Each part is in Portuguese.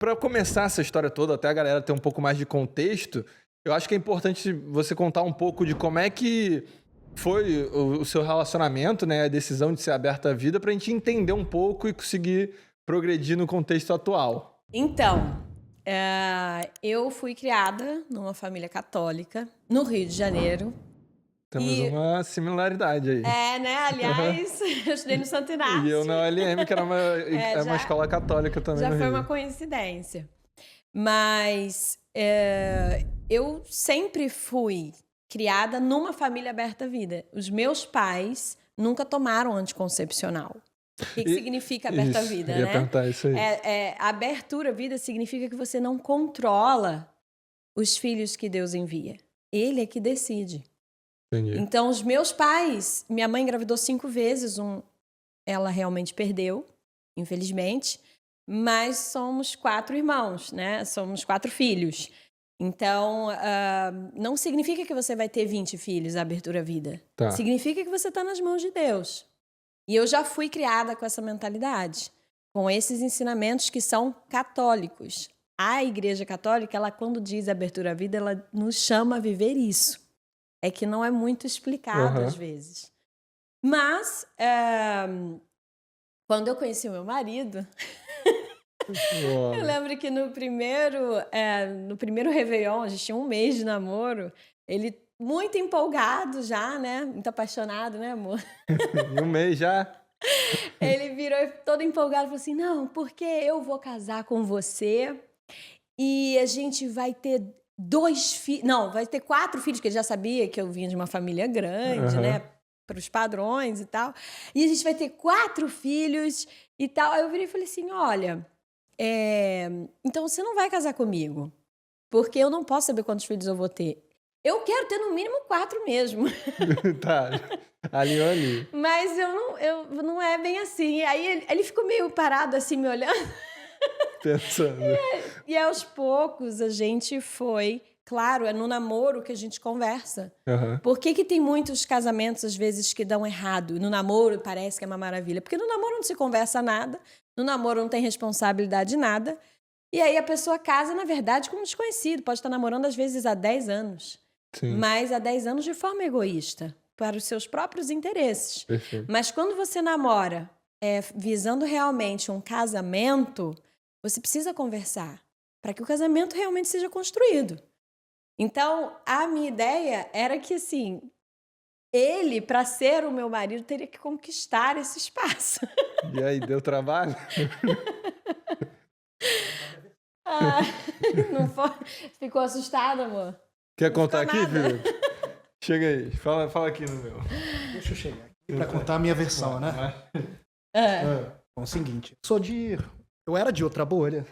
Para começar essa história toda, até a galera ter um pouco mais de contexto, eu acho que é importante você contar um pouco de como é que foi o seu relacionamento, né? A decisão de ser aberta à vida, para a gente entender um pouco e conseguir progredir no contexto atual. Então, eu fui criada numa família católica, no Rio de Janeiro. Temos E, uma similaridade aí. né? Aliás, eu estudei no Santo E eu Inácio. na OLM, que era uma Já, escola católica também já no foi Rio. uma coincidência. Mas eu sempre fui criada numa família aberta à vida. Os meus pais nunca tomaram anticoncepcional. O que significa aberta à vida, ia né? perguntar isso aí. Abertura à vida significa que você não controla os filhos que Deus envia. Ele é que decide. Entendi. Então, os meus pais... Minha mãe engravidou 5 vezes. Ela realmente perdeu, infelizmente. Mas somos 4 irmãos, né? Somos 4 filhos. Então, não significa que você vai ter 20 filhos, a abertura à vida. Tá. Significa que você está nas mãos de Deus. E eu já fui criada com essa mentalidade, com esses ensinamentos que são católicos. A Igreja Católica, ela, quando diz abertura à vida, ela nos chama a viver isso. É que não é muito explicado, às vezes. Mas, quando eu conheci o meu marido... Eu lembro que no primeiro Réveillon, a gente tinha 1 mês de namoro, ele muito empolgado já, né? Muito apaixonado, né, amor? Em 1 mês já? Ele virou todo empolgado e falou assim, não, porque eu vou casar com você e a gente vai ter 2 filhos... Não, vai ter 4 filhos, que ele já sabia que eu vinha de uma família grande, né? Para os padrões e tal. E a gente vai ter 4 filhos e tal. Aí eu virei e falei assim, olha... então você não vai casar comigo, porque eu não posso saber quantos filhos eu vou ter. Eu quero ter no mínimo 4 mesmo. Tá, alinhou ali. Mas não é bem assim. E aí ele ficou meio parado assim, me olhando. Pensando. E aos poucos a gente foi... Claro, é no namoro que a gente conversa. Por que tem muitos casamentos, às vezes, que dão errado? No namoro parece que é uma maravilha. Porque no namoro não se conversa nada. No namoro não tem responsabilidade de nada. E aí a pessoa casa, na verdade, com um desconhecido. Pode estar namorando, às vezes, há 10 anos. Sim. Mas há 10 anos de forma egoísta. Para os seus próprios interesses. Perfeito. Mas quando você namora visando realmente um casamento, você precisa conversar. Para que o casamento realmente seja construído. Então, a minha ideia era que, assim, ele, para ser o meu marido, teria que conquistar esse espaço. E aí, deu trabalho? Não foi? Ficou assustado, amor? Quer contar aqui, nada. Felipe? Chega aí, fala aqui no meu. Deixa eu chegar aqui para contar a minha versão, né? Bom, é o seguinte, eu era de outra bolha.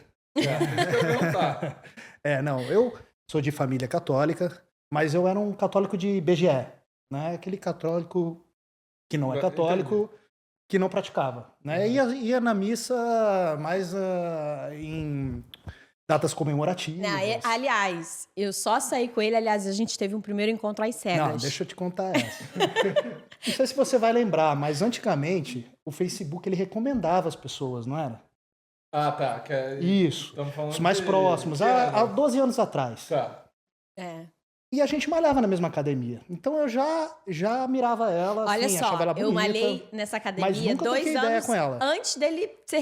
Não, eu sou de família católica, mas eu era um católico de BGE, né? Aquele católico que não é católico, que não praticava, né? Ia na missa mais em datas comemorativas. Não, aliás, eu só saí com ele, aliás, a gente teve um primeiro encontro às cegas. Não, deixa eu te contar essa. Não sei se você vai lembrar, mas antigamente o Facebook ele recomendava as pessoas, não era? Ah, tá. Isso. Os mais próximos, há 12 anos atrás. Tá. E a gente malhava na mesma academia. Então eu já mirava ela, Olha assim, só, achava ela bonita. eu malhei nessa academia nunca 2 troquei ideia anos com ela. antes dele ser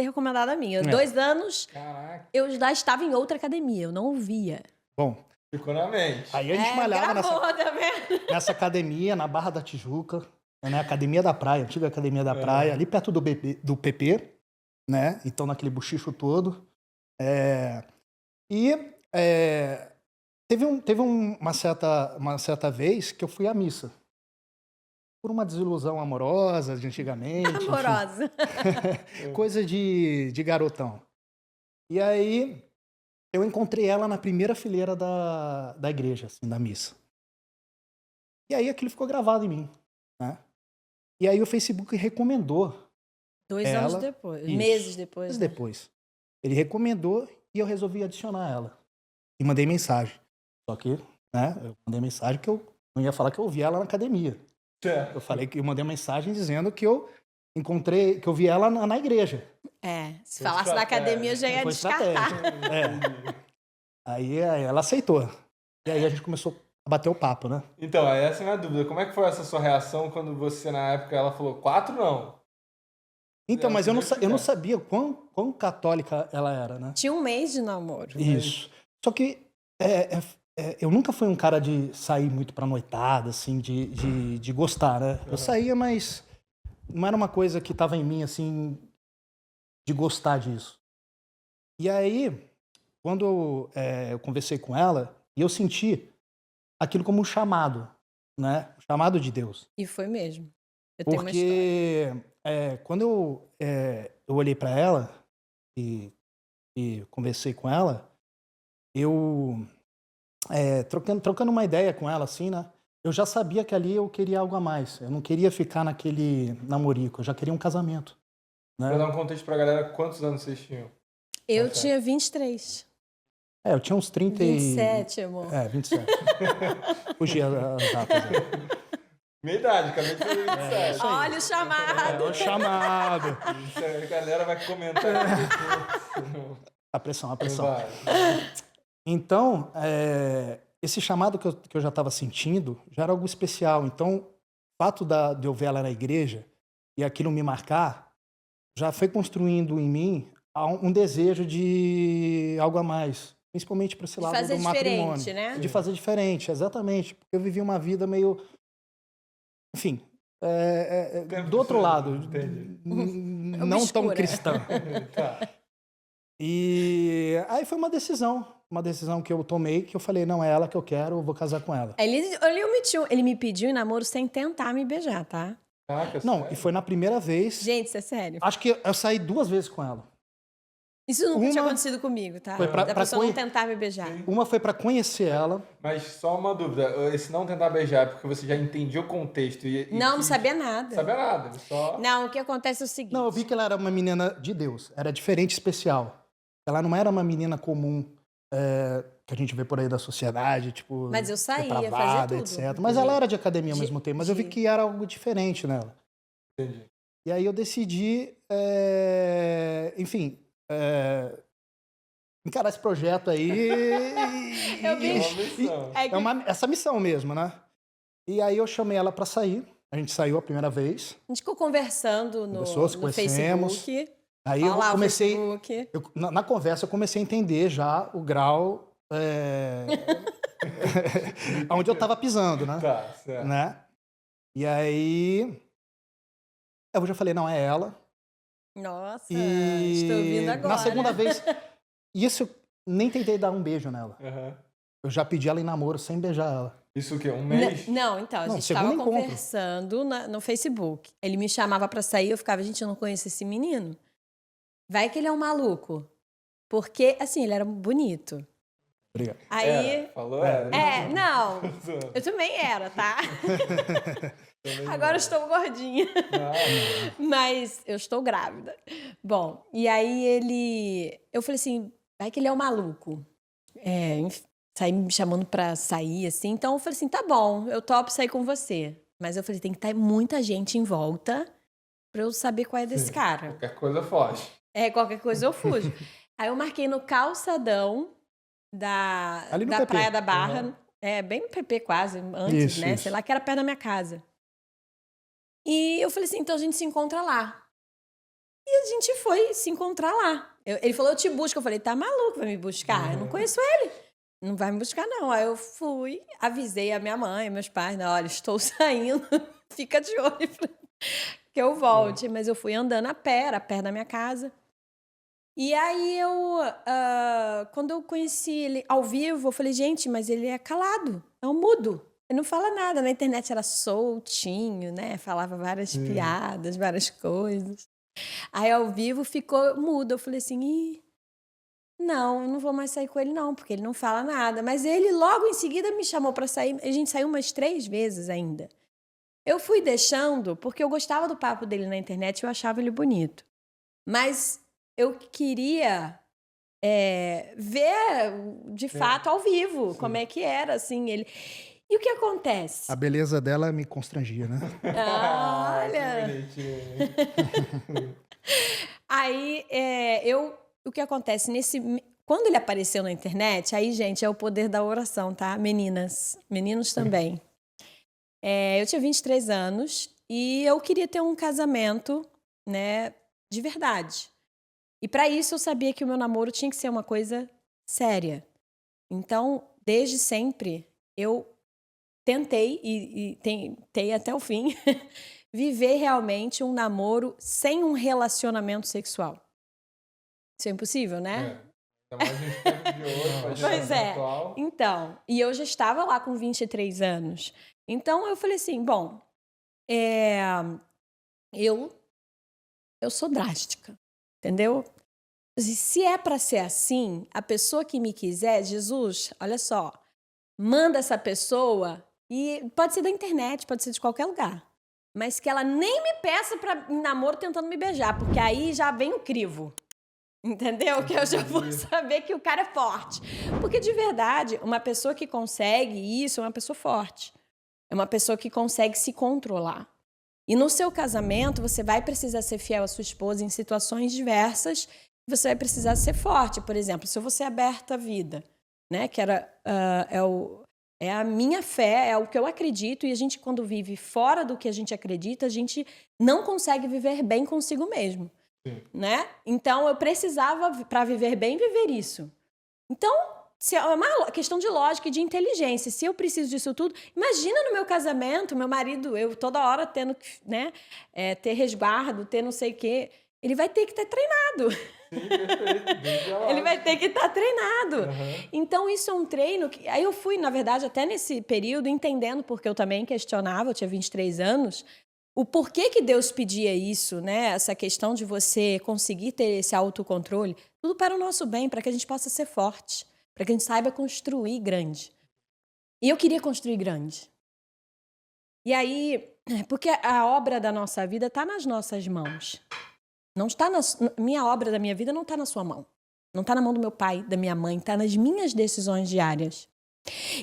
recomendado a mim. 2 anos, Caraca. eu já estava em outra academia, eu não ouvia. Bom, ficou na mente. aí a gente malhava tá vendo? nessa academia, na Barra da Tijuca, né? Academia da Praia, antiga Academia da Praia, ali perto do PP, né? Então naquele buchicho todo. Teve uma certa vez que eu fui à missa. Por uma desilusão amorosa de antigamente. Amorosa. Coisa de garotão. E aí eu encontrei ela na primeira fileira da igreja, assim, da missa. E aí aquilo ficou gravado em mim, né? E aí o Facebook recomendou. 2 anos depois, isso, meses depois. Meses depois. Ele recomendou e eu resolvi adicionar ela. E mandei mensagem. Só que, né, eu mandei mensagem que eu não ia falar que eu ouvi ela na academia. Eu falei que eu mandei mensagem dizendo que eu encontrei, que eu vi ela na igreja. Se falasse na academia, eu já ia Foi descartar. Aí ela aceitou. E aí a gente começou a bater o papo, né? Então, essa é a minha dúvida. Como é que foi essa sua reação quando você, na época, ela falou 4 não? Então, mas eu não sabia quão católica ela era, né? Tinha um mês de namoro. Isso. Só que eu nunca fui um cara de sair muito pra noitada, assim, de gostar, né? Eu saía, mas não era uma coisa que tava em mim, assim, de gostar disso. E aí, quando eu conversei com ela, eu senti aquilo como um chamado, né? Um chamado de Deus. E foi mesmo. Eu tenho uma história. Porque quando eu olhei pra ela e conversei com ela, eu trocando uma ideia com ela, assim, né? Eu já sabia que ali eu queria algo a mais. Eu não queria ficar naquele namorico, eu já queria um casamento. Né? Pra dar um contexto pra galera, quantos anos vocês tinham? Eu tinha 23. Eu tinha uns 30 27, amor. 27. Fugi as datas. Minha idade, acabei de fazer 27. Olha o chamado. O chamado. A galera vai comentar. A pressão. Vai. Então, esse chamado que eu já estava sentindo já era algo especial. Então, o fato de eu ver ela na igreja e aquilo me marcar, já foi construindo em mim um desejo de algo a mais. Principalmente para esse lado do matrimônio. De fazer diferente, né? De fazer diferente, exatamente. Porque eu vivi uma vida meio... Enfim, do outro lado. Não tão cristã. Tá. E aí foi uma decisão que eu tomei, que eu falei, não, é ela que eu quero, eu vou casar com ela. Ele me pediu em namoro sem tentar me beijar, tá? Caraca, Não, sério? e foi na primeira vez. Gente, isso é sério. Acho que eu saí 2 vezes com ela. Isso nunca tinha acontecido comigo, tá? Foi pra pessoa não tentar me beijar. Uma foi pra conhecer ela. Mas só uma dúvida, esse não tentar beijar é porque você já entendia o contexto Não sabia nada. Não sabia nada, só... Não, o que acontece é o seguinte... Não, eu vi que ela era uma menina de Deus, era diferente, especial. Ela não era uma menina comum que a gente vê por aí da sociedade, tipo... Mas eu saía, depravada, fazia tudo. etc. Mas ela era de academia ao mesmo tempo, mas eu vi que era algo diferente nela. Entendi. E aí eu decidi, enfim... encarar esse projeto aí. Eu vi. Essa missão mesmo, né? E aí eu chamei ela pra sair. A gente saiu a primeira vez. A gente ficou conversando no conhecemos. Facebook. Aí eu comecei. Na conversa eu comecei a entender já o grau onde eu tava pisando, né? Tá, certo. Né? E aí eu já falei, não, é ela. Nossa, estou ouvindo agora. Na segunda vez. Isso eu nem tentei dar um beijo nela. Uhum. Eu já pedi ela em namoro sem beijar ela. Isso o quê? Um mês? Não, então, a gente estava conversando no Facebook. Ele me chamava pra sair, eu ficava, gente, eu não conheço esse menino. Vai que ele é um maluco. Porque, assim, ele era bonito. Obrigado. Aí... Falou? Não. Eu também era, tá? Agora eu estou gordinha. Mas eu estou grávida. Bom, e aí eu falei assim, vai que ele é um maluco. Sair me chamando pra sair, assim. Então eu falei assim, tá bom, eu topo sair com você. Mas eu falei, tem que estar muita gente em volta pra eu saber qual é desse cara. Qualquer coisa foge. Qualquer coisa eu fujo. Aí eu marquei no calçadão da Praia da Barra. Uhum. Bem no PP quase, antes, isso, né? Isso. Sei lá, que era perto da minha casa. E eu falei assim, então a gente se encontra lá. E a gente foi se encontrar lá. Ele falou, eu te busco. Eu falei, tá maluco, vai me buscar? Eu não conheço ele. Não vai me buscar, não. Aí eu fui, avisei a minha mãe, meus pais, olha, estou saindo, fica de olho que eu volte. Mas eu fui andando a pé, era perto da minha casa. E aí quando eu conheci ele ao vivo, eu falei, gente, mas ele é calado, é um mudo. Ele não fala nada. Na internet era soltinho, né? Falava várias piadas, várias coisas. Aí ao vivo ficou mudo. Eu falei assim, não, eu não vou mais sair com ele não, porque ele não fala nada. Mas ele logo em seguida me chamou pra sair. A gente saiu umas 3 vezes ainda. Eu fui deixando, porque eu gostava do papo dele na internet, eu achava ele bonito. Mas eu queria ver, de fato, ao vivo, como é que era, assim, ele... E o que acontece? A beleza dela me constrangia, né? Olha! Aí, o que acontece quando ele apareceu na internet, aí, gente, é o poder da oração, tá? Meninas, meninos também. Eu tinha 23 anos e eu queria ter um casamento, né, de verdade. E para isso eu sabia que o meu namoro tinha que ser uma coisa séria. Então, desde sempre, eu tentei e tentei até o fim viver realmente um namoro sem um relacionamento sexual. Isso é impossível, né? Ainda mais nos tempos de hoje, com a Pois geração é. atual. Então, e eu já estava lá com 23 anos. Então, eu falei assim, bom, eu sou drástica, entendeu? Se é para ser assim, a pessoa que me quiser, Jesus, olha só, manda essa pessoa, e pode ser da internet, pode ser de qualquer lugar, mas que ela nem me peça para namoro tentando me beijar, porque aí já vem o crivo. Entendeu? Que eu já vou saber que o cara é forte. Porque, de verdade, uma pessoa que consegue isso é uma pessoa forte. É uma pessoa que consegue se controlar. E no seu casamento, você vai precisar ser fiel à sua esposa em situações diversas. Você vai precisar ser forte. Por exemplo, se eu vou ser aberta à vida, né? Que é a minha fé, é o que eu acredito. E a gente, quando vive fora do que a gente acredita, a gente não consegue viver bem consigo mesmo. Né? Então, eu precisava, para viver bem, viver isso. Então, é uma questão de lógica e de inteligência. Se eu preciso disso tudo, imagina no meu casamento, meu marido, eu toda hora tendo que, né, ter resguardo, ter não sei o quê. Ele vai ter que estar treinado. Sim, perfeito. Ele vai ter que estar treinado. Uhum. Então, isso é um treino que... Aí eu fui, na verdade, até nesse período, entendendo, porque eu também questionava, eu tinha 23 anos, o porquê que Deus pedia isso, né? Essa questão de você conseguir ter esse autocontrole, tudo para o nosso bem, para que a gente possa ser forte, para que a gente saiba construir grande. E eu queria construir grande. E aí, porque a obra da nossa vida está nas nossas mãos. Não está minha obra da minha vida não está na sua mão. Não está na mão do meu pai, da minha mãe, está nas minhas decisões diárias.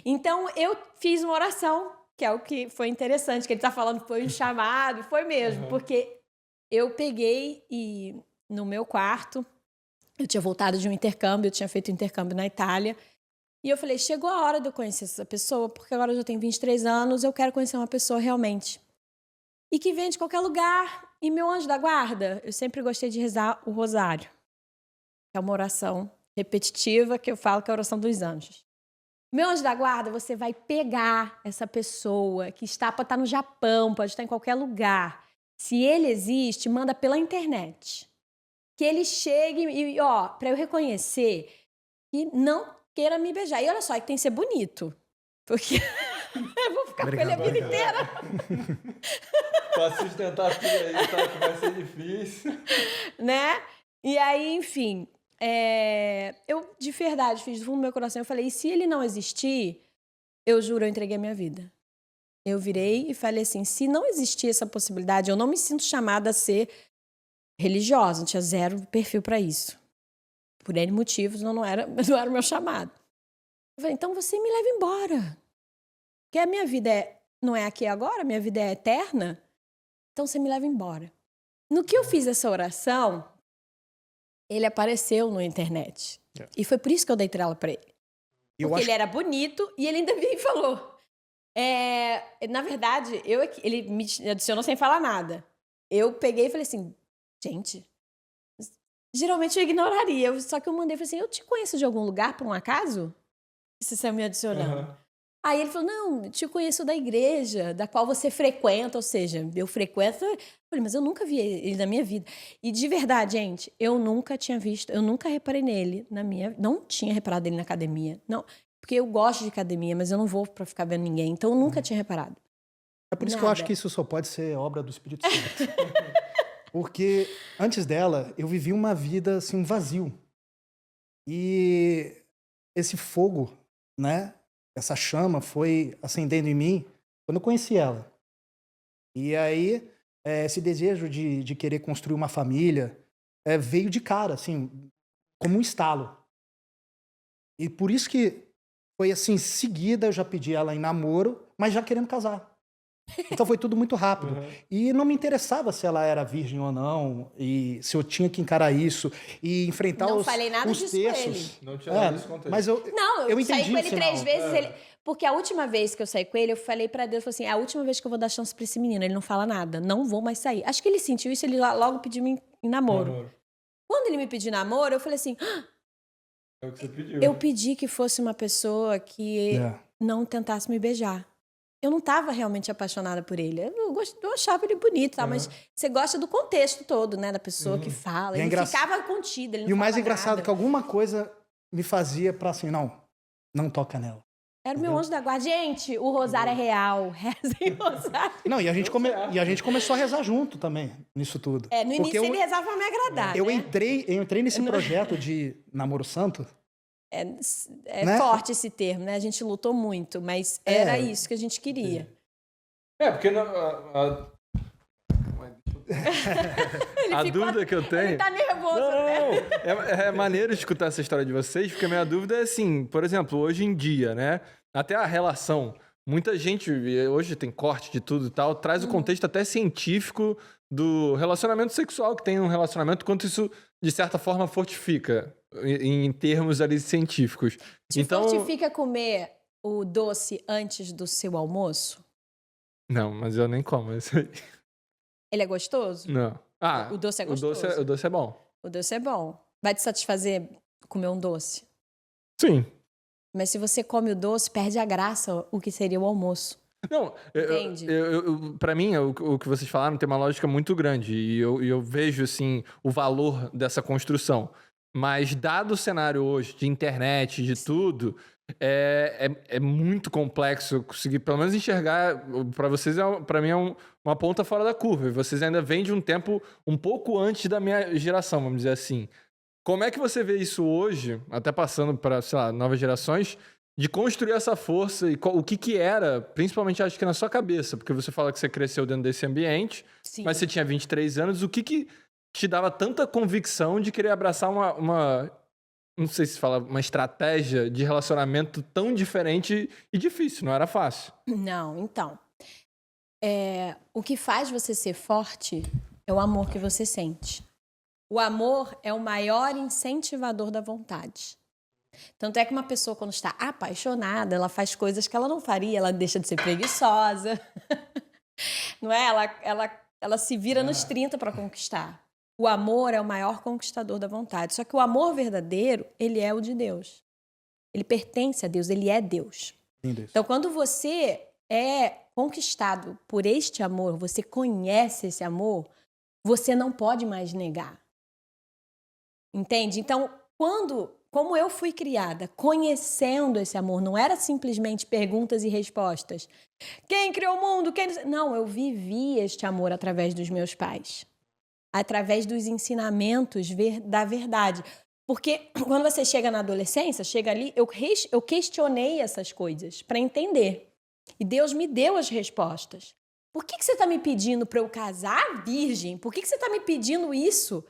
Então, eu fiz uma oração, que é o que foi interessante, que ele está falando que foi um chamado, foi mesmo, porque eu peguei e no meu quarto, eu tinha voltado de um intercâmbio, eu tinha feito intercâmbio na Itália, e eu falei, chegou a hora de eu conhecer essa pessoa, porque agora eu já tenho 23 anos, eu quero conhecer uma pessoa realmente. E que vem de qualquer lugar. E meu anjo da guarda, eu sempre gostei de rezar o rosário. É uma oração repetitiva que eu falo que é a oração dos anjos. Meu anjo da guarda, você vai pegar essa pessoa que pode estar no Japão, pode estar em qualquer lugar. Se ele existe, manda pela internet. Que ele chegue e, para eu reconhecer que não queira me beijar. E olha só, que tem que ser bonito. Porque eu vou ficar com ele a vida inteira. Para sustentar tudo aí, sabe que vai ser difícil. Né? E aí, enfim... eu de verdade fiz do fundo do meu coração, eu falei, e se ele não existir, eu juro, eu entreguei a minha vida. Eu virei e falei assim, se não existir essa possibilidade, eu não me sinto chamada a ser religiosa, não tinha zero perfil para isso. Por N motivos, não era o meu chamado. Eu falei, então você me leva embora. Porque a minha vida não é aqui e agora, a minha vida é eterna, então você me leva embora. No que eu fiz essa oração, ele apareceu na internet. E foi por isso que eu dei trela pra ele. Porque ele era bonito e ele ainda me falou. Na verdade, ele me adicionou sem falar nada. Eu peguei e falei assim, gente, geralmente eu ignoraria. Só que eu mandei e falei assim, eu te conheço de algum lugar, por um acaso? Se você me adicionando. Uhum. Aí ele falou, não, te conheço da igreja, da qual você frequenta, ou seja, eu frequento... Eu falei, mas eu nunca vi ele na minha vida. E de verdade, gente, eu nunca tinha visto, eu nunca reparei nele não tinha reparado nele na academia, não, porque eu gosto de academia, mas eu não vou pra ficar vendo ninguém, então eu nunca tinha reparado. É por isso que eu acho que isso só pode ser obra do Espírito Santo. Porque antes dela, eu vivi uma vida, assim, um vazio. E esse fogo, né? Essa chama foi acendendo em mim quando eu conheci ela. E aí, esse desejo de querer construir uma família veio de cara, assim, como um estalo. E por isso que foi assim, seguida, eu já pedi ela em namoro, mas já querendo casar. Então foi tudo muito rápido. E não me interessava se ela era virgem ou não, e se eu tinha que encarar isso, e enfrentar Não os falei nada os disso com terços. ele. Não tinha nada desse contexto. Mas Não, eu eu saí entendi com o ele sinal. 3 vezes. Porque a última vez que eu saí com ele, eu falei pra Deus, falei assim, é a última vez que eu vou dar chance pra esse menino. Ele não fala nada, não vou mais sair. Acho que ele sentiu isso, ele logo pediu em namoro. Quando ele me pediu namoro, eu falei assim, É o que você pediu. eu pedi que fosse uma pessoa que não tentasse me beijar. Eu não estava realmente apaixonada por ele. Eu achava ele bonito, tá? Mas você gosta do contexto todo, né? Da pessoa que fala. E é Ele ficava contido, ele não E o mais falava engraçado é nada. que alguma coisa me fazia pra assim, não toca nela. Era o meu anjo da guarda. Gente, o rosário é real. Rezem o rosário. Não, e a gente começou a rezar junto também, nisso tudo. No início ele rezava pra me agradar, Eu né? entrei nesse projeto de namoro santo. Né? Forte esse termo, né? A gente lutou muito, mas era isso que a gente queria. Porque a dúvida que eu tenho... Ele tá nervoso, né? Não, é maneiro escutar essa história de vocês, porque a minha dúvida é assim, por exemplo, hoje em dia, né? Até a relação, muita gente, hoje tem corte de tudo e tal, traz o contexto até científico do relacionamento sexual que tem um relacionamento, quanto isso, de certa forma, fortifica, em termos ali científicos. Fortifica comer o doce antes do seu almoço? Não, mas eu nem como isso aí. Ele é gostoso? Não. O doce é gostoso? O doce é bom. O doce é bom. Vai te satisfazer comer um doce? Sim. Mas se você come o doce, perde a graça, o que seria o almoço. Não, Entende? Pra mim, o que vocês falaram tem uma lógica muito grande. E eu vejo, assim, o valor dessa construção. Mas, dado o cenário hoje de internet, de tudo, é muito complexo conseguir, pelo menos, enxergar. Pra vocês, pra mim, é uma ponta fora da curva. E vocês ainda vêm de um tempo um pouco antes da minha geração, vamos dizer assim. Como é que você vê isso hoje, até passando para, sei lá, novas gerações, de construir essa força e o que era, principalmente acho que na sua cabeça, porque você fala que você cresceu dentro desse ambiente, Sim. mas você tinha 23 anos, o que te dava tanta convicção de querer abraçar uma não sei se fala, uma estratégia de relacionamento tão diferente e difícil, não era fácil? Não, então. O que faz você ser forte é o amor que você sente. O amor é o maior incentivador da vontade. Tanto é que uma pessoa, quando está apaixonada, ela faz coisas que ela não faria, ela deixa de ser preguiçosa. Não é? Ela se vira nos 30 para conquistar. O amor é o maior conquistador da vontade. Só que o amor verdadeiro, ele é o de Deus. Ele pertence a Deus, ele é Deus. Então, quando você é conquistado por este amor, você conhece esse amor, você não pode mais negar. Entende? Então, como eu fui criada conhecendo esse amor, não era simplesmente perguntas e respostas. Quem criou o mundo? Não, eu vivi este amor através dos meus pais. Através dos ensinamentos da verdade. Porque quando você chega na adolescência, chega ali, eu questionei essas coisas para entender. E Deus me deu as respostas. Por que você está me pedindo para eu casar virgem? Por que você está me pedindo isso?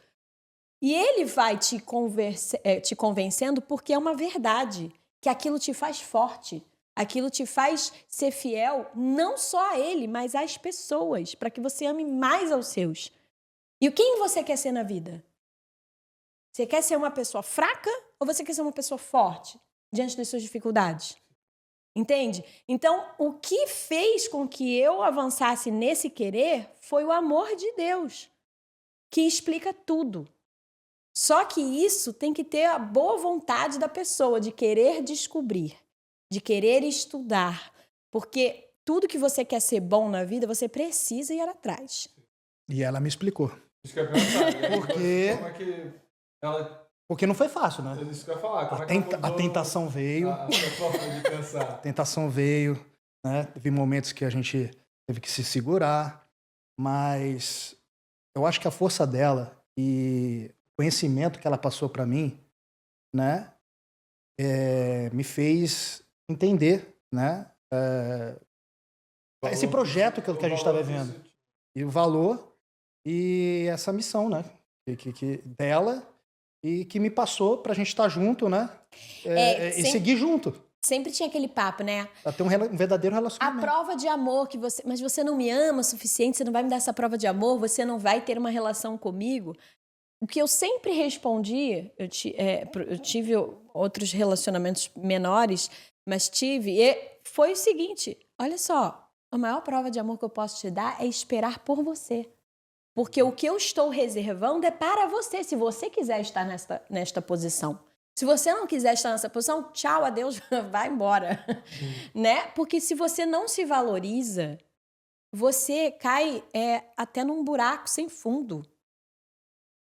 E ele vai te convencendo porque é uma verdade, que aquilo te faz forte, aquilo te faz ser fiel não só a ele, mas às pessoas, para que você ame mais aos seus. E quem você quer ser na vida? Você quer ser uma pessoa fraca ou você quer ser uma pessoa forte diante das suas dificuldades? Entende? Então, o que fez com que eu avançasse nesse querer foi o amor de Deus, que explica tudo. Só que isso tem que ter a boa vontade da pessoa de querer descobrir, de querer estudar. Porque tudo que você quer ser bom na vida, você precisa ir atrás. E ela me explicou. Isso que eu ia perguntar. Porque... Como é que ela... Porque não foi fácil, né? Isso que eu ia falar. A tentação veio. A forma de pensar. A tentação veio, né? Teve momentos que a gente teve que se segurar, mas eu acho que a força dela e o conhecimento que ela passou para mim, né, me fez entender, né, esse projeto que a gente está vivendo e o valor e essa missão, né, que dela e que me passou para a gente estar junto, né, e seguir junto. sempre tinha aquele papo, né? Pra ter um verdadeiro A relacionamento. prova de amor que você... Mas você não me ama o suficiente, você não vai me dar essa prova de amor, você não vai ter uma relação comigo. O que eu sempre respondi, eu tive outros relacionamentos menores, mas foi o seguinte, olha só, a maior prova de amor que eu posso te dar é esperar por você. Porque o que eu estou reservando é para você, se você quiser estar nesta posição. Se você não quiser estar nessa posição, tchau, adeus, vai embora. Né? Porque se você não se valoriza, você cai até num buraco sem fundo.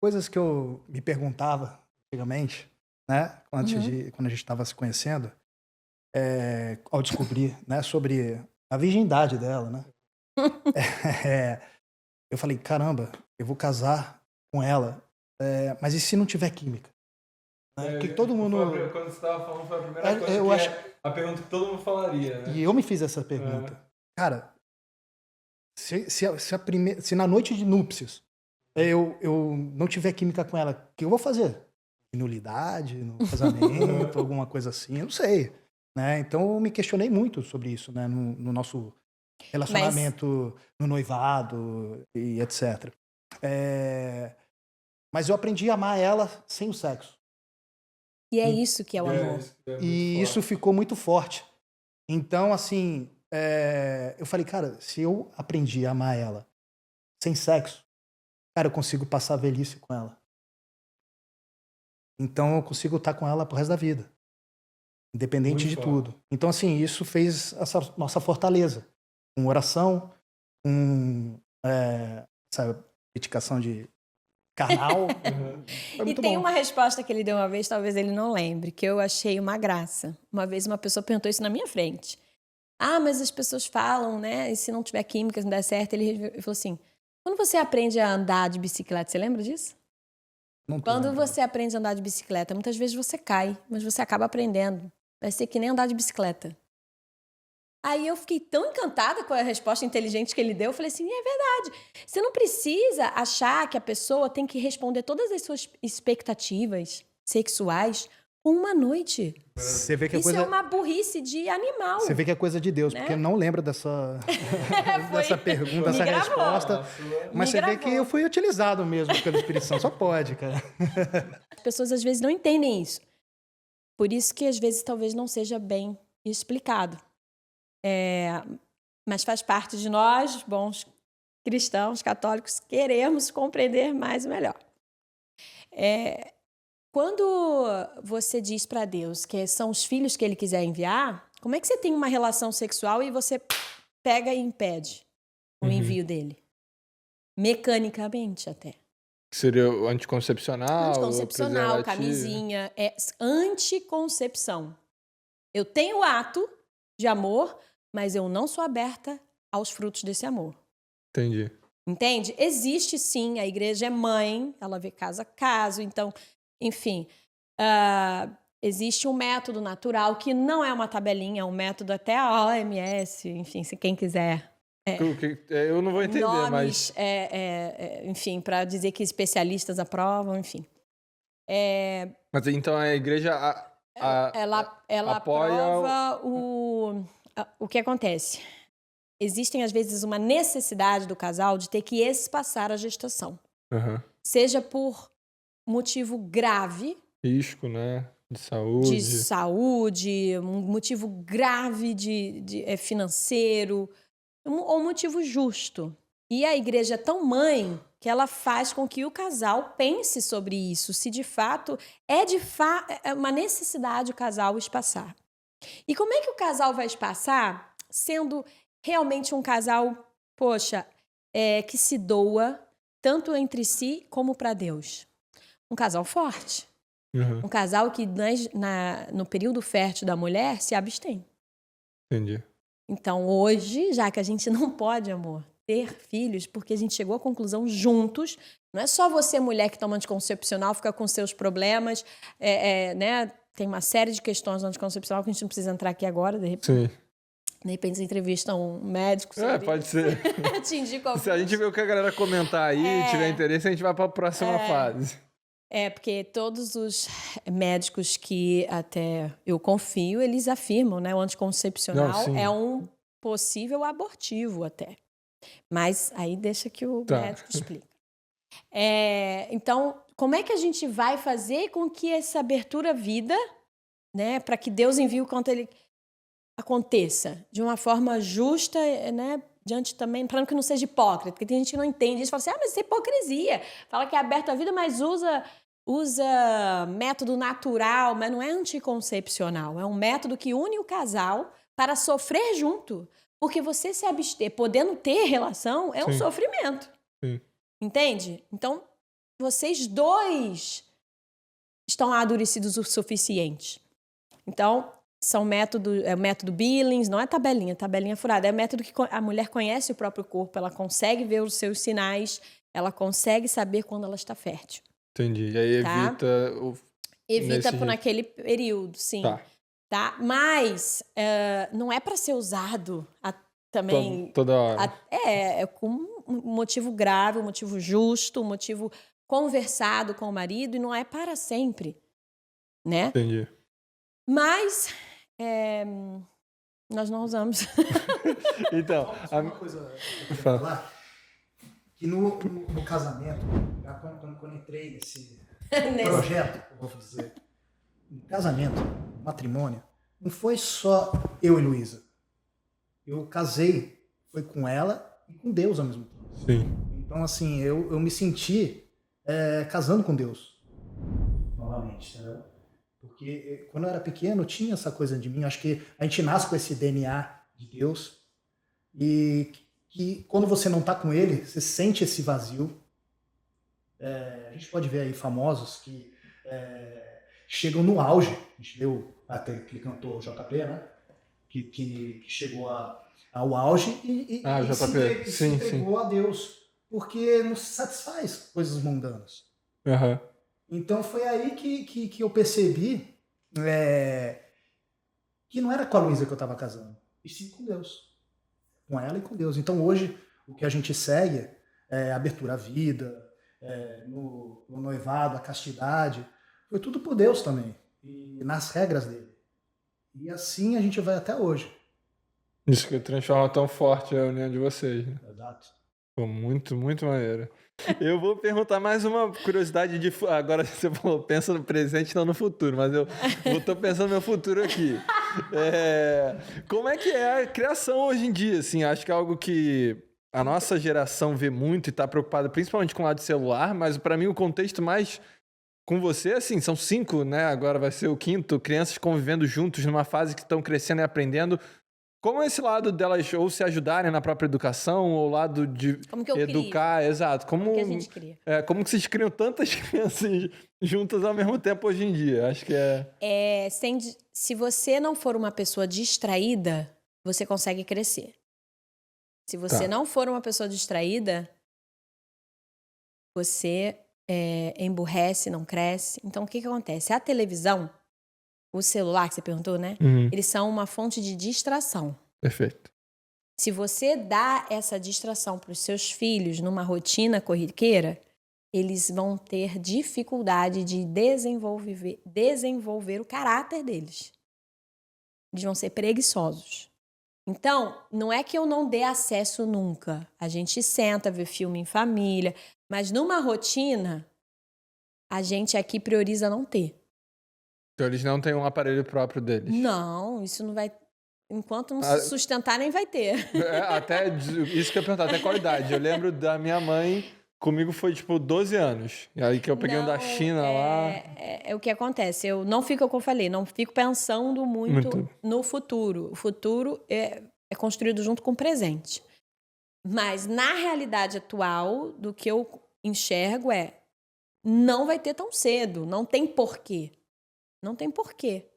Coisas que eu me perguntava antigamente, né? Quando a gente estava se conhecendo, ao descobrir, né, sobre a virgindade dela, né? Eu falei, caramba, eu vou casar com ela, mas e se não tiver química? Que todo mundo... Quando você estava falando, foi a primeira coisa a pergunta que todo mundo falaria, né? E eu me fiz essa pergunta. Cara, se na noite de núpcias eu não tiver química com ela, o que eu vou fazer? Nulidade no casamento, alguma coisa assim, eu não sei. Né? Então eu me questionei muito sobre isso, né? No nosso relacionamento, no noivado e etc. Mas eu aprendi a amar ela sem o sexo. E é isso que é o amor. E isso ficou muito forte. Então, assim, eu falei, cara, se eu aprendi a amar ela sem sexo, cara, eu consigo passar a velhice com ela. Então eu consigo estar com ela pro resto da vida. Independente de tudo. Então, assim, isso fez essa nossa fortaleza. Com oração, com essa dedicação de carnal. Foi E muito tem bom. uma resposta que ele deu uma vez, talvez ele não lembre, que eu achei uma graça. Uma vez uma pessoa perguntou isso na minha frente. Ah, mas as pessoas falam, né? E se não tiver química, se não der certo, ele falou assim, quando você aprende a andar de bicicleta, você lembra disso? Quando você aprende a andar de bicicleta, muitas vezes você cai, mas você acaba aprendendo. Vai ser que nem andar de bicicleta. Aí eu fiquei tão encantada com a resposta inteligente que ele deu, eu falei assim, é verdade. Você não precisa achar que a pessoa tem que responder todas as suas expectativas sexuais com uma noite. Você vê que Isso é uma burrice de animal. Você vê que é coisa de Deus, né? porque não lembra dessa pergunta, dessa resposta. Mas você vê que eu fui utilizado mesmo pelo Espírito Santo. Só pode, cara. As pessoas às vezes não entendem isso. Por isso que às vezes talvez não seja bem explicado. Mas faz parte de nós, bons cristãos, católicos, queremos compreender mais e melhor. Quando você diz para Deus que são os filhos que Ele quiser enviar, como é que você tem uma relação sexual e você pega e impede o envio dele? Mecanicamente até. Seria o anticoncepcional? Anticoncepcional, camisinha. Anticoncepção. Eu tenho o ato de amor, mas eu não sou aberta aos frutos desse amor. Entendi. Entende? Existe sim, a igreja é mãe, ela vê caso a caso, então, enfim, existe um método natural que não é uma tabelinha, é um método até a OMS, enfim, se quem quiser. Eu não vou entender, nomes, mas... enfim, para dizer que especialistas aprovam, enfim. Mas então a igreja... Ela apoia aprova o que acontece. Existem, às vezes, uma necessidade do casal de ter que espaçar a gestação. Seja por motivo grave. Risco, né? De saúde. De saúde, um motivo grave financeiro, ou motivo justo. E a igreja é tão mãe que ela faz com que o casal pense sobre isso, se de fato é uma necessidade o casal espaçar. E como é que o casal vai espaçar sendo realmente um casal, que se doa tanto entre si como para Deus? Um casal forte. Um casal que no período fértil da mulher se abstém. Entendi. Então hoje, já que a gente não pode, amor, ter filhos, porque a gente chegou à conclusão juntos, não é só você, mulher, que toma anticoncepcional, fica com seus problemas, né? Tem uma série de questões no anticoncepcional que a gente não precisa entrar aqui agora, de repente. Sim. De repente você entrevista um médico sobre pode ser. te indico alguns. Se a gente ver o que a galera comentar aí, tiver interesse, a gente vai para a próxima fase. Porque todos os médicos que até eu confio, eles afirmam, né? O anticoncepcional Não, sim. é um possível abortivo até. Mas aí deixa que o Tá. médico explica. Então, como é que a gente vai fazer com que essa abertura à vida, né? Para que Deus envie o quanto ele aconteça de uma forma justa, né? Diante também, para que não seja hipócrita, porque tem gente que não entende isso, fala assim, mas isso é hipocrisia. Fala que é aberto à vida, mas usa método natural, mas não é anticoncepcional. É um método que une o casal para sofrer junto. Porque você se abster, podendo ter relação, é um Sim. sofrimento. Sim. Entende? Então, vocês dois estão amadurecidos o suficiente. Então, são o método Billings, não é tabelinha furada, é o método que a mulher conhece o próprio corpo, ela consegue ver os seus sinais, ela consegue saber quando ela está fértil. Entendi. E aí Tá? evita Evita naquele período, sim. Tá? Mas não é para ser usado também toda hora. É com um motivo grave, um motivo justo, um motivo conversado com o marido, e não é para sempre, né? Entendi. Mas nós não usamos. Então, Só uma coisa que eu queria falar, que no casamento, quando entrei nesse projeto, eu vou dizer, no casamento, matrimônio, não foi só eu e Luísa. Eu casei, foi com ela e com Deus ao mesmo tempo. Sim. Então, assim, eu me senti casando com Deus. Novamente, entendeu? Porque quando eu era pequeno, tinha essa coisa de mim. Acho que a gente nasce com esse DNA de Deus. E que quando você não está com ele, você sente esse vazio. A gente pode ver aí famosos que chegam no auge. A gente viu até aquele cantor JP, né? Que chegou ao auge e JP. se entregou a Deus. Porque não se satisfaz com coisas mundanas. Uhum. Então foi aí que eu percebi que não era com a Luísa que eu estava casando, e sim com Deus. Com ela e com Deus. Então hoje o que a gente segue é abertura à vida, no noivado, a castidade, foi tudo por Deus também, e nas regras dele. E assim a gente vai até hoje. Isso que transforma tão forte a união de vocês, né? Exato. Pô, muito, muito maneiro. Eu vou perguntar mais uma curiosidade de... Agora você falou, pensa no presente, não no futuro, mas eu tô pensando no meu futuro aqui. Como é que é a criação hoje em dia? Assim, acho que é algo que a nossa geração vê muito e tá preocupada principalmente com o lado de celular, mas para mim o contexto mais com você, assim, são 5, né? Agora vai ser o 5º, crianças convivendo juntos numa fase que estão crescendo e aprendendo. Como é esse lado delas ou se ajudarem na própria educação, ou o lado de como que eu educar, crio. exato. Como que a gente cria. Como que vocês criam tantas crianças juntas ao mesmo tempo hoje em dia? Acho que se você não for uma pessoa distraída, você consegue crescer. Se você não for uma pessoa distraída, você emburrece, não cresce. Então, o que acontece? A televisão, o celular, que você perguntou, né? Uhum. Eles são uma fonte de distração. Perfeito. Se você dá essa distração para os seus filhos numa rotina corriqueira, eles vão ter dificuldade de desenvolver o caráter deles. Eles vão ser preguiçosos. Então, não é que eu não dê acesso nunca. A gente senta, vê filme em família, mas numa rotina, a gente aqui prioriza não ter. Então eles não têm um aparelho próprio deles. Não, isso não vai... Enquanto não se sustentar, nem vai ter. Até isso que eu ia perguntar, até qual idade? Eu lembro da minha mãe, comigo foi tipo 12 anos. E aí que eu peguei um da China lá. É o que acontece. Eu não fico, como eu falei, não fico pensando muito no futuro. O futuro é construído junto com o presente. Mas na realidade atual, do que eu enxergo não vai ter tão cedo. Não tem porquê. Não tem porquê.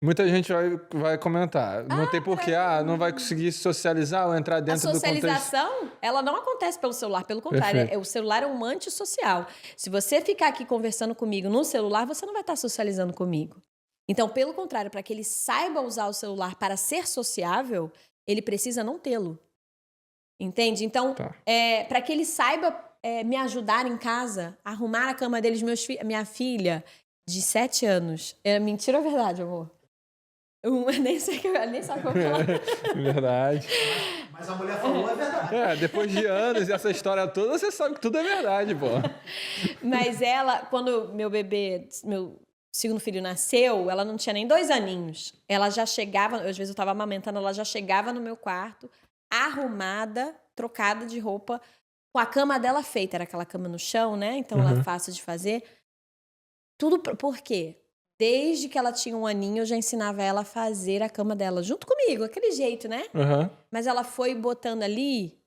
Muita gente vai comentar. Não tem porquê, não vai conseguir socializar ou entrar dentro do contexto. A socialização, ela não acontece pelo celular, pelo contrário. O celular é um antissocial. Se você ficar aqui conversando comigo no celular, você não vai estar socializando comigo. Então, pelo contrário, para que ele saiba usar o celular para ser sociável, ele precisa não tê-lo. Entende? Então, para que ele saiba me ajudaram em casa, arrumar a cama deles, minha filha de 7 anos. É mentira ou verdade, amor? Nem sei nem sabe como falar. Verdade. Mas a mulher falou, é verdade. Depois de anos e essa história toda, você sabe que tudo é verdade, pô. Mas ela, quando meu segundo filho nasceu, ela não tinha nem 2 aninhos. Ela já chegava, às vezes eu tava amamentando, ela já chegava no meu quarto, arrumada, trocada de roupa, com a cama dela feita. Era aquela cama no chão, né? Então ela é fácil de fazer. Tudo por quê? Desde que ela tinha 1 aninho, eu já ensinava ela a fazer a cama dela, junto comigo, aquele jeito, né? Mas ela foi botando ali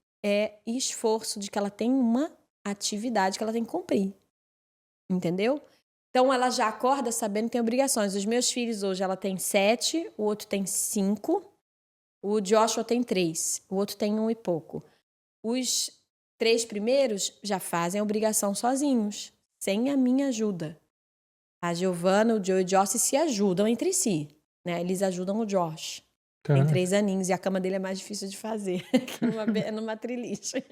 esforço de que ela tem uma atividade que ela tem que cumprir. Entendeu? Então, ela já acorda sabendo que tem obrigações. Os meus filhos hoje, ela tem 7, o outro tem 5, o Joshua tem 3, o outro tem 1 e pouco. Os 3 primeiros já fazem a obrigação sozinhos, sem a minha ajuda. A Giovana, o Joe e o Josh se ajudam entre si, né? Eles ajudam o Josh. Tem 3 aninhos e a cama dele é mais difícil de fazer, que numa triliche.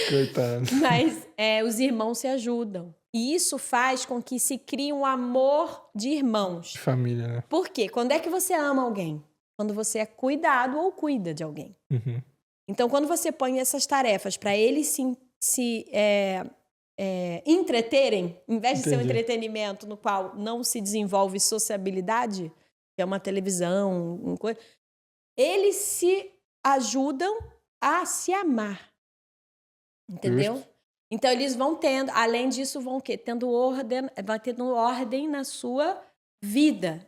Coitado. Mas os irmãos se ajudam. E isso faz com que se crie um amor de irmãos. De família, né? Por quê? Quando é que você ama alguém? Quando você é cuidado ou cuida de alguém. Então, quando você põe essas tarefas para eles se entreterem, em vez de ser um entretenimento no qual não se desenvolve sociabilidade, que é uma televisão, eles se ajudam a se amar. Entendeu? Justo. Então, eles vão tendo, além disso, vão o quê? Vai tendo ordem na sua vida,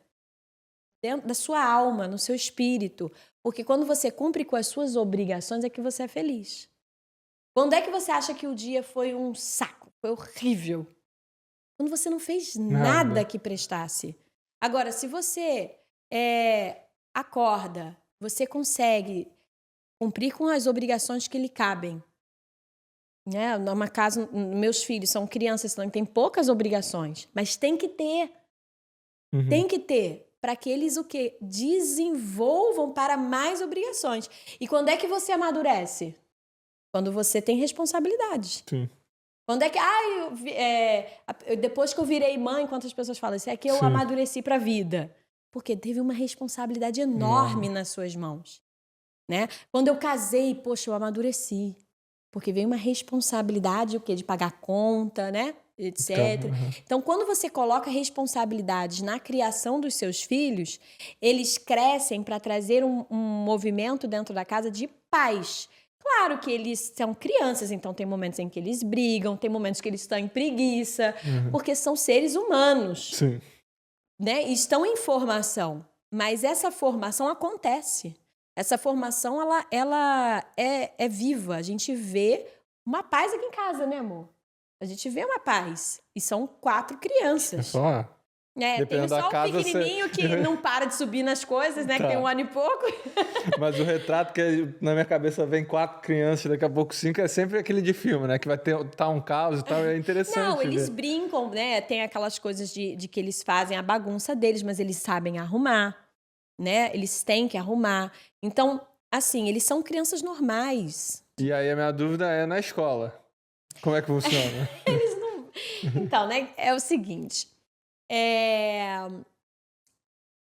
dentro da sua alma, no seu espírito. Porque quando você cumpre com as suas obrigações, é que você é feliz. Quando é que você acha que o dia foi um saco? Foi horrível. Quando você não fez nada que prestasse. Agora, se você acorda, você consegue cumprir com as obrigações que lhe cabem. Né? Numa casa, meus filhos são crianças, então tem poucas obrigações. Mas tem que ter. Tem que ter. Para que eles o quê? Desenvolvam para mais obrigações. E quando é que você amadurece? Quando você tem responsabilidade. Sim. Quando é que... depois que eu virei mãe, quantas pessoas falam assim? É que eu amadureci para a vida. Porque teve uma responsabilidade enorme nas suas mãos. Né? Quando eu casei, poxa, eu amadureci. Porque veio uma responsabilidade, o quê? De pagar conta, né? Etc. Então, quando você coloca responsabilidades na criação dos seus filhos, eles crescem para trazer um movimento dentro da casa de paz. Claro que eles são crianças, então tem momentos em que eles brigam, tem momentos que eles estão em preguiça, porque são seres humanos. Sim. Né? E estão em formação, mas essa formação acontece. Essa formação, ela é viva. A gente vê uma paz aqui em casa, né, amor? A gente vê uma paz. E são 4 crianças. É só... tem só o pequenininho que não para de subir nas coisas, né? Que tem 1 ano e pouco. Mas o retrato que na minha cabeça vem 4 crianças, daqui a pouco 5, é sempre aquele de filme, né? Que vai ter um caos e tal, é interessante. Não, eles brincam, né? Tem aquelas coisas de que eles fazem a bagunça deles, mas eles sabem arrumar, né? Eles têm que arrumar. Então, assim, eles são crianças normais. E aí a minha dúvida é na escola. Como é que funciona? Eles não... Então, né? É o seguinte...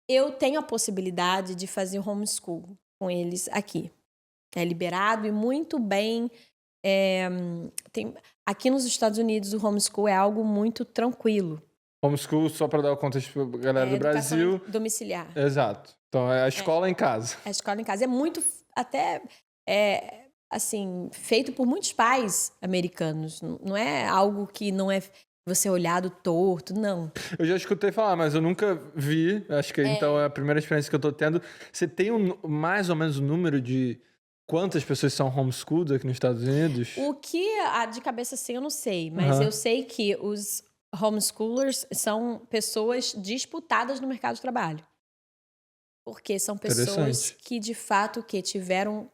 Eu tenho a possibilidade de fazer homeschool com eles aqui. É liberado e muito bem. Aqui nos Estados Unidos, o homeschool é algo muito tranquilo. Homeschool, só para dar o contexto para a galera do Brasil. Domiciliar. Exato. Então, é a escola em casa. A escola em casa. É muito, até, assim, feito por muitos pais americanos. Não é algo que não é você olhado torto, não. Eu já escutei falar, mas eu nunca vi. Acho que então é a primeira experiência que eu tô tendo. Você tem mais ou menos o número de quantas pessoas são homeschooled aqui nos Estados Unidos? O que, de cabeça assim, eu não sei. Mas eu sei que os homeschoolers são pessoas disputadas no mercado de trabalho. Porque são pessoas que, de fato, que tiveram...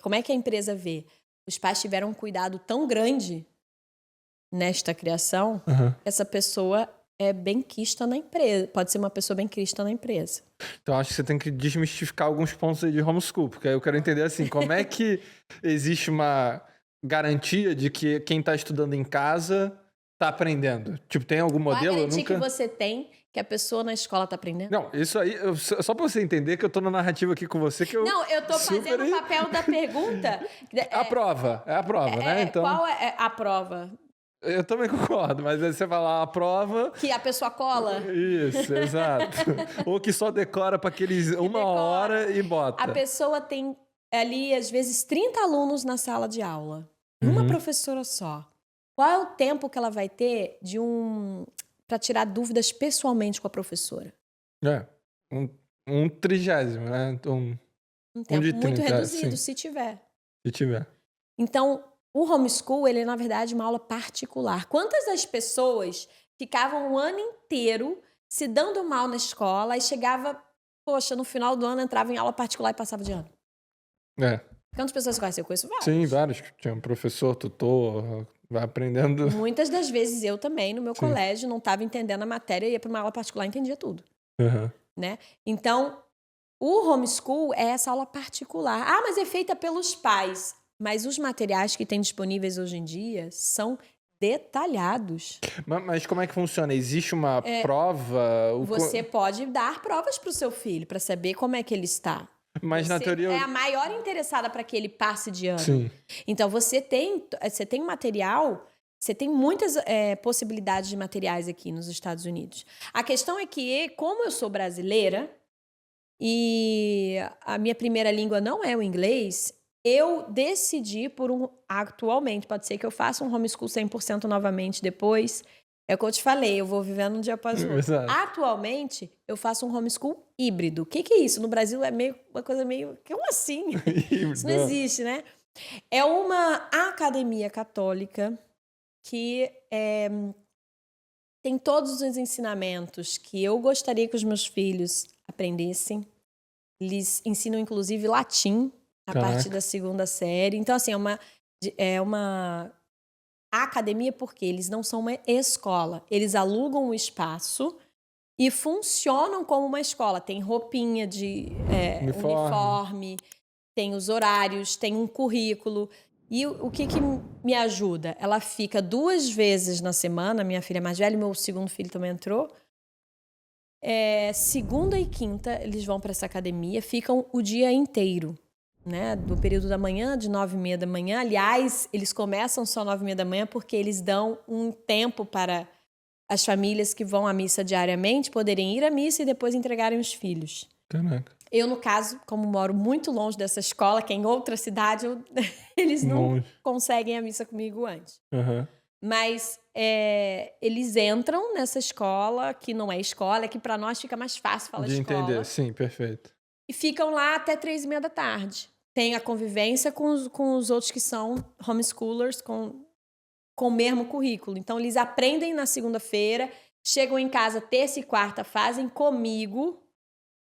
Como é que a empresa vê? Os pais tiveram um cuidado tão grande nesta criação, essa pessoa é benquista na empresa. Pode ser uma pessoa benquista na empresa. Então, acho que você tem que desmistificar alguns pontos aí de homeschool, porque aí eu quero entender assim, como é que existe uma garantia de que quem tá estudando em casa tá aprendendo? Tipo, tem algum Qual modelo? a Eu garantia nunca... que você tem que a pessoa na escola tá aprendendo? Não, isso aí, só pra você entender que eu tô na narrativa aqui com você, que eu... Não, eu tô super- fazendo o papel da pergunta. A prova, né? Então, Qual é a prova? eu também concordo, mas aí você vai lá, a prova... Que a pessoa cola? Isso, exato. Ou que só decora pra aqueles uma decora. hora e bota. A pessoa tem ali, às vezes, 30 alunos na sala de aula. Uma professora só. Qual é o tempo que ela vai ter para tirar dúvidas pessoalmente com a professora? É, um 30º, né? Um tempo de muito 30, reduzido, sim. se tiver. Se tiver. Então, o homeschool, ele é, na verdade, uma aula particular. Quantas das pessoas ficavam o ano inteiro se dando mal na escola e chegava, poxa, no final do ano entrava em aula particular e passava de ano? É. Quantas pessoas conhecem? Eu conheço várias. Sim, vários. Tinha um professor, tutor, vai aprendendo. Muitas das vezes eu também, no meu colégio, não estava entendendo a matéria, ia para uma aula particular e entendia tudo. Né? Então, o homeschool é essa aula particular. Ah, mas é feita pelos pais. Mas os materiais que tem disponíveis hoje em dia são detalhados. Mas como é que funciona? Existe uma prova? Você pode dar provas para o seu filho, para saber como é que ele está. Mas Você na teoria... é a maior interessada para que ele passe de ano. Sim. Então, você tem material, você tem muitas possibilidades de materiais aqui nos Estados Unidos. A questão é que, como eu sou brasileira e a minha primeira língua não é o inglês, eu decidi atualmente, pode ser que eu faça um homeschool 100% novamente depois. É o que eu te falei, eu vou vivendo um dia após o outro. Exato. Atualmente, eu faço um homeschool híbrido. O que é isso? No Brasil é uma coisa meio... Como assim? Isso não existe, né? É uma academia católica que tem todos os ensinamentos que eu gostaria que os meus filhos aprendessem. Eles ensinam, inclusive, latim a partir da 2ª série. Então, assim, é uma academia porque eles não são uma escola. Eles alugam um espaço e funcionam como uma escola. Tem roupinha de uniforme, tem os horários, tem um currículo. E o que me ajuda? Ela fica 2 vezes na semana, minha filha mais velha, meu segundo filho também entrou. Segunda e quinta, eles vão para essa academia, ficam o dia inteiro. Né, do período da manhã, de 9h30 da manhã. Aliás, eles começam só 9h30 da manhã porque eles dão um tempo para as famílias que vão à missa diariamente poderem ir à missa e depois entregarem os filhos. Caraca. Eu, no caso, como moro muito longe dessa escola, que é em outra cidade, eles não conseguem a missa comigo antes. Mas eles entram nessa escola, que não é escola, é que para nós fica mais fácil falar de escola. entender, sim, perfeito. E ficam lá até 3h30 da tarde. Tem a convivência com os outros que são homeschoolers com o mesmo currículo. Então, eles aprendem na segunda-feira, chegam em casa terça e quarta, fazem comigo.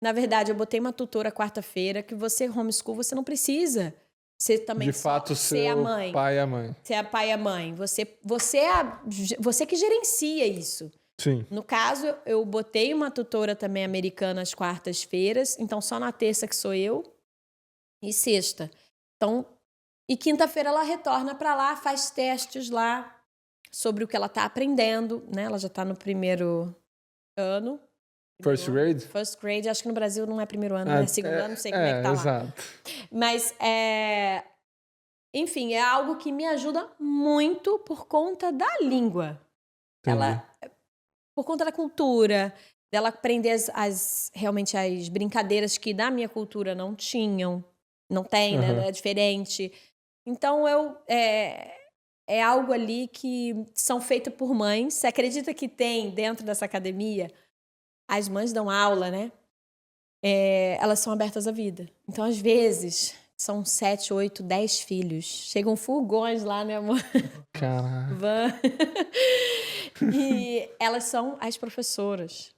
Na verdade, eu botei uma tutora quarta-feira, que você, homeschool, você não precisa ser também de fato ser a mãe. Pai e a mãe. Ser a pai e a mãe. Você que gerencia isso. Sim. No caso, eu botei uma tutora também americana às quartas-feiras, então só na terça que sou eu e sexta. Então, e quinta-feira ela retorna para lá, faz testes lá sobre o que ela está aprendendo, né? Ela já está no primeiro ano. First grade? First grade, acho que no Brasil não é primeiro ano, é segundo ano, não sei como é que tá lá. Exato. Mas, enfim, é algo que me ajuda muito por conta da língua. Por conta da cultura, dela aprender realmente as brincadeiras que da minha cultura não tinham, não tem, né? É diferente. Então, é algo ali que são feitas por mães. Você acredita que tem dentro dessa academia? As mães dão aula, né? Elas são abertas à vida. Então, às vezes, são 7, 8, 10 filhos. Chegam furgões lá, né, amor? Caraca. E elas são as professoras.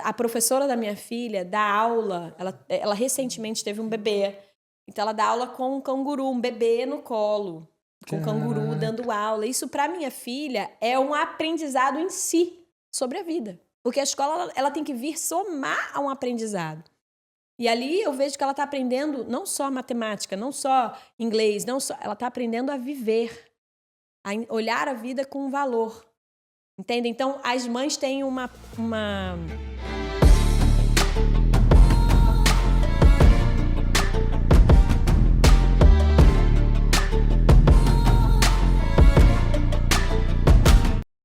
A professora da minha filha dá aula. Ela recentemente teve um bebê. Então, ela dá aula com um canguru, um bebê no colo. Com um canguru dando aula. Isso, para minha filha, é um aprendizado em si sobre a vida. Porque a escola ela tem que vir somar a um aprendizado. E ali eu vejo que ela está aprendendo não só matemática, não só inglês, ela está aprendendo a viver, a olhar a vida com valor. Entende? Então, as mães têm uma